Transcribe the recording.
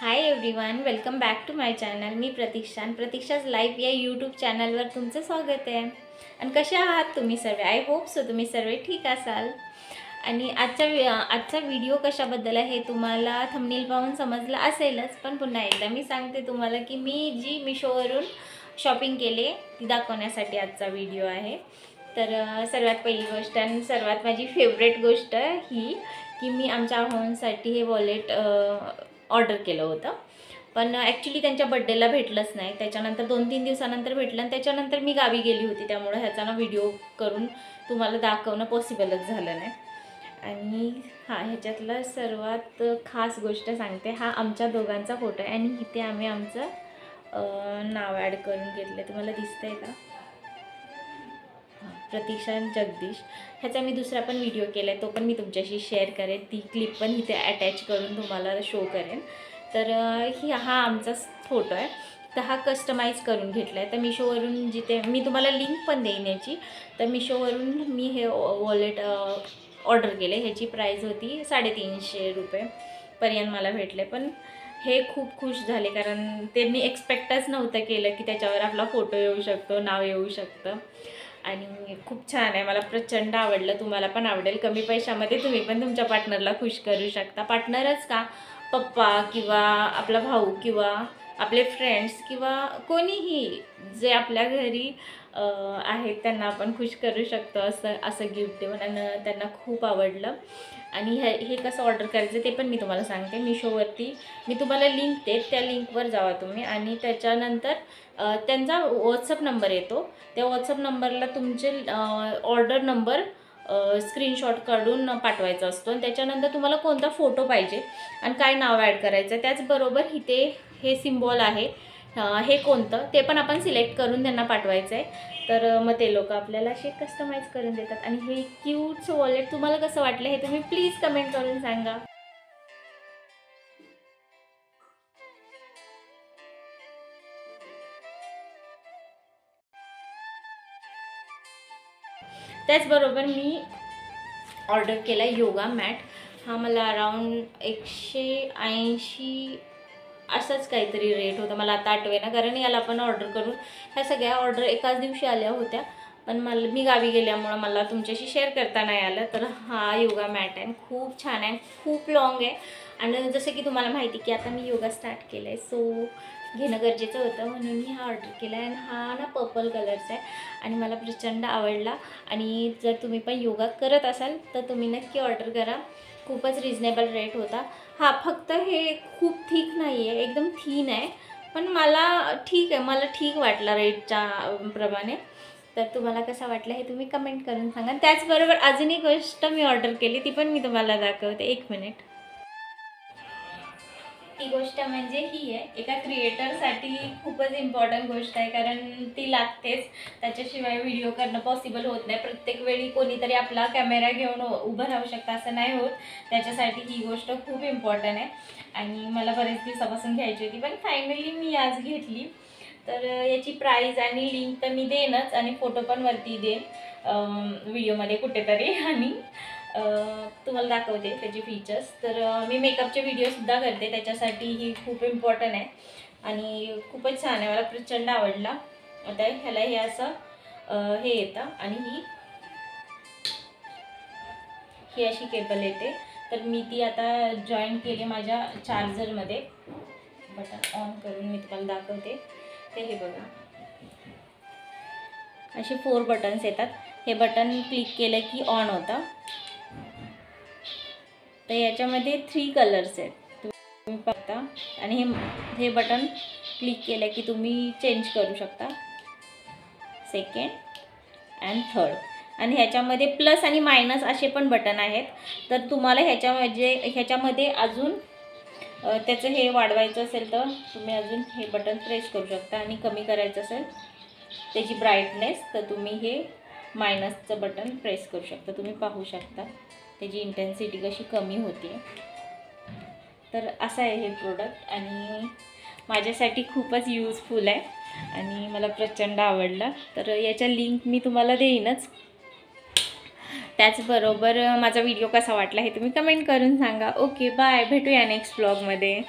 High everyone, welcome back to my channel. मी Pratiksha's life या YouTube चॅनलवर तुमचं स्वागत आहे. आणि कसे आहात तुम्ही सर्व? आय होप सो तुम्ही सर्व ठीक असाल. आणि आजचा व्हिडिओ कशाबद्दल आहे हे तुम्हाला थंबनेल पाहून समजलं असेलच, पण पुन्हा एकदा मी सांगते तुम्हाला की मी जी मिशोवरून शॉपिंग केले ती दाखवण्यासाठी आजचा व्हिडिओ आहे. तर सर्वात पहिली गोष्ट आणि सर्वात माझी फेवरेट गोष्ट ही की मी आमच्या होमसाठी हे वॉलेट ऑर्डर केलं होतं, पण ॲक्च्युली त्यांच्या बड्डेला भेटलंच नाही. त्याच्यानंतर 2-3 दिवसानंतर भेटलं आणि त्याच्यानंतर मी गावी गेली होती, त्यामुळे ह्याचा व्हिडिओ करून तुम्हाला दाखवणं पॉसिबलच झालं नाही. आणि ह्याच्यातलं सर्वात खास गोष्ट सांगते, हा आमच्या दोघांचा फोटो आहे आणि इथे आम्ही आमचं नाव ॲड करून घेतलं. तुम्हाला दिसतंय का? प्रतीक्षा जगदीश. ह्याचा मी दुसरा पण व्हिडिओ केला आहे, तो पण मी तुमच्याशी शेअर करेन. ती क्लिप पण इथे अटॅच करून तुम्हाला शो करेन. तर हा आमचा फोटो आहे. तर हा कस्टमाइज करून घेतला आहे. तर मिशोवरून जिथे मी तुम्हाला लिंक पण देईन याची. तर मिशोवरून मी हे वॉलेट ऑर्डर केले. ह्याची प्राईस होती 350 रुपयेपर्यंत मला भेटले. पण हे खूप खुश झाले, कारण त्यांनी एक्सपेक्टच नव्हतं केलं की त्याच्यावर आपला फोटो येऊ शकतो, नाव येऊ शकतं. आणि खूप छान आहे, मला प्रचंड आवडलं. तुम्हाला पण आवडेल. कमी पैशामध्ये तुम्ही पण तुमच्या पार्टनरला खुश करू शकता. पार्टनरच का, पप्पा किंवा आपला भाऊ किंवा आपले फ्रेंड्स किंवा कोणीही जे आपल्या घरी आहेत त्यांना आपण खुश करू शकतो असं गिफ्ट देऊन. आणि त्यांना खूप आवडलं. आणि हे कसं ऑर्डर करायचं ते पण मी तुम्हाला सांगते. मिशोवरती मी तुम्हाला लिंक देते, त्या लिंकवर जावा तुम्ही आणि त्याच्यानंतर त्यांचा व्हॉट्सअप नंबर येतो. त्या व्हॉट्सअप नंबरला तुमचे ऑर्डर नंबर स्क्रीनशॉट काढून पाठवायचा असतो. आणि त्याच्यानंतर तुम्हाला कोणता फोटो पाहिजे आणि काय नाव ॲड करायचं, त्याचबरोबर इथे हे सिम्बॉल आहे, हे कोणतं ते पण आपण सिलेक्ट करून त्यांना पाठवायचं आहे. तर मग ते लोक आपल्याला असे कस्टमाइज करून देतात. आणि हे क्यूटचं वॉलेट तुम्हाला कसं वाटलं हे तुम्ही प्लीज कमेंट करून सांगा. त्याचबरोबर मी ऑर्डर केला योगा मॅट. हा मला अराऊंड 180 असंच काहीतरी रेट होता, मला आता आठवेना, कारण याला पण ऑर्डर करून ह्या सगळ्या ऑर्डर एकाच दिवशी आल्या होत्या. पण मी गावी गेल्यामुळं मला तुमच्याशी शेअर करता नाही आलं. तर हा योगा मॅट आहे, खूप छान आहे, खूप लॉंग आहे. आणि जसं की तुम्हाला माहिती की आता मी योगा स्टार्ट केलं आहे, सो घेणं गरजेचं होतं, म्हणून मी हा ऑर्डर केला आहे. आणि हा पर्पल कलरचा आहे आणि मला प्रचंड आवडला. आणि जर तुम्ही पण योगा करत असाल तर तुम्ही नक्की ऑर्डर करा. खूपच रिजनेबल रेट होता. फक्त हे खूप थिक नाही आहे, एकदम थीन आहे, पण मला ठीक आहे, मला ठीक वाटला रेटच्या प्रमाणे. तर तुम्हाला कसं वाटलं हे तुम्ही कमेंट करून सांगा. त्याचबरोबर अजून एक गोष्ट मी ऑर्डर केली, ती पण मी तुम्हाला दाखवते. 1 मिनिट. ती गोष्ट म्हणजे ही आहे, एका क्रिएटरसाठी खूपच इम्पॉर्टंट गोष्ट आहे, कारण ती लागतेच. त्याच्याशिवाय व्हिडिओ करणं पॉसिबल होत नाही. प्रत्येक वेळी कोणीतरी आपला कॅमेरा घेऊन उभं राहू शकतं असं नाही होत. त्याच्यासाठी ही गोष्ट खूप इम्पॉर्टंट आहे आणि मला बरेच दिवसापासून घ्यायची होती, पण फायनली मी आज घेतली. तर याची प्राईज आणि लिंक तर मी देईनच आणि फोटो पण वरती देईन व्हिडिओमध्ये कुठेतरी. आणि तुम्हाला दाखवते त्याचे फीचर्स. तर मी मेकअपचे व्हिडिओसुद्धा करते, त्याच्यासाठी ही खूप इम्पॉर्टंट आहे आणि खूपच छान आहे, मला प्रचंड आवडला. आता ह्याला हे असं हे येतं आणि ही अशी केबल येते. तर मी ती आता जॉईन केली माझ्या चार्जरमध्ये. बटन ऑन करून मी तुम्हाला दाखवते. ते हे बघा, असे 4 बटन्स येतात. हे बटन क्लिक केलं की ऑन होतं. तर याच्यामध्ये 3 कलर्स आहेत, तुम्ही बघता. आणि हे बटन क्लिक केलं की तुम्ही चेंज करू शकता, सेकंड अँड थर्ड. आणि ह्याच्यामध्ये प्लस आणि मायनस असे पण बटन आहेत. तर तुम्हाला ह्याच्यामध्ये अजून त्याचं हे वाढवायचं असेल तर तुम्ही अजून हे बटन प्रेस करू शकता. आणि कमी करायचं असेल त्याची ब्राईटनेस तर तुम्ही हे मायनसचं बटन प्रेस करू शकता. तुम्ही पाहू शकता त्याची इंटेन्सिटी कशी कमी होते. तर असं आहे हे प्रोडक्ट आणि माझ्यासाठी खूपच यूजफुल आहे आणि मला प्रचंड आवडलं. तर याच्या लिंक मी तुम्हाला देईनच. त्याचबरोबर माझा व्हिडिओ कसा वाटला हे तुम्ही कमेंट करून सांगा. ओके, बाय, भेटूया नेक्स्ट व्लॉगमध्ये.